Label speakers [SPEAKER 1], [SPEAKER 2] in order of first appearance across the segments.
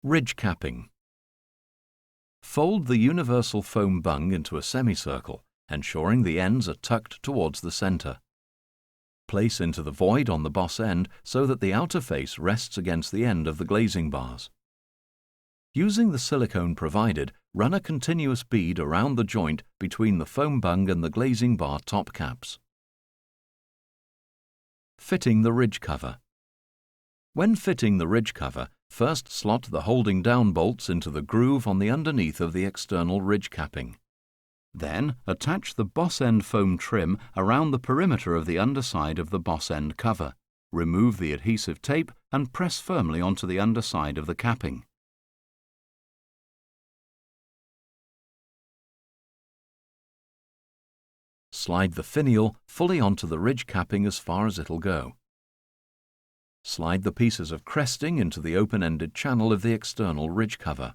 [SPEAKER 1] Ridge capping. Fold the universal foam bung into a semicircle, ensuring the ends are tucked towards the centre. Place into the void on the boss end so that the outer face rests against the end of the glazing bars. Using the silicone provided, run a continuous bead around the joint between the foam bung and the glazing bar top caps. Fitting the ridge cover. When fitting the ridge cover, first slot the holding down bolts into the groove on the underneath of the external ridge capping. Then attach the boss end foam trim around the perimeter of the underside of the boss end cover. Remove the adhesive tape and press firmly onto the underside of the capping. Slide the finial fully onto the ridge capping as far as it'll go. Slide the pieces of cresting into the open-ended channel of the external ridge cover.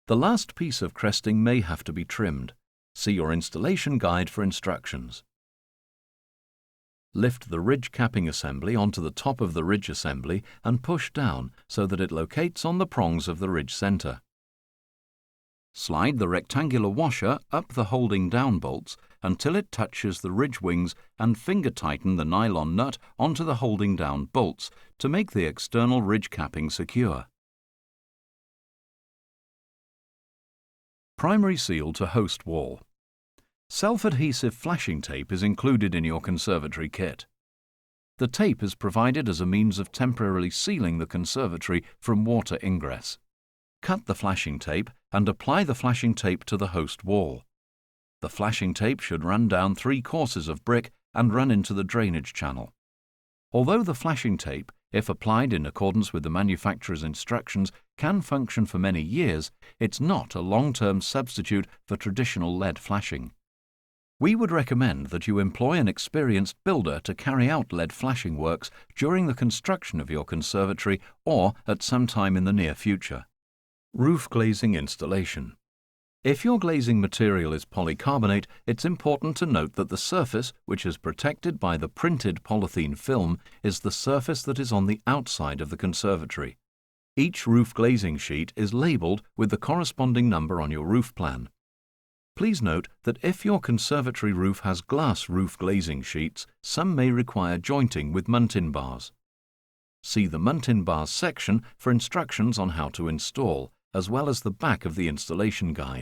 [SPEAKER 1] The last piece of cresting may have to be trimmed. See your installation guide for instructions. Lift the ridge capping assembly onto the top of the ridge assembly and push down so that it locates on the prongs of the ridge centre. Slide the rectangular washer up the holding down bolts until it touches the ridge wings and finger tighten the nylon nut onto the holding down bolts to make the external ridge capping secure. Primary seal to host wall. Self-adhesive flashing tape is included in your conservatory kit. The tape is provided as a means of temporarily sealing the conservatory from water ingress. Cut the flashing tape and apply the flashing tape to the host wall. The flashing tape should run down 3 courses of brick and run into the drainage channel. Although the flashing tape, if applied in accordance with the manufacturer's instructions, can function for many years, it's not a long-term substitute for traditional lead flashing. We would recommend that you employ an experienced builder to carry out lead flashing works during the construction of your conservatory or at some time in the near future. Roof glazing installation. If your glazing material is polycarbonate, it's important to note that the surface, which is protected by the printed polythene film, is the surface that is on the outside of the conservatory. Each roof glazing sheet is labelled with the corresponding number on your roof plan. Please note that if your conservatory roof has glass roof glazing sheets, some may require jointing with muntin bars. See the muntin bars section for instructions on how to install, as well as the back of the installation guide.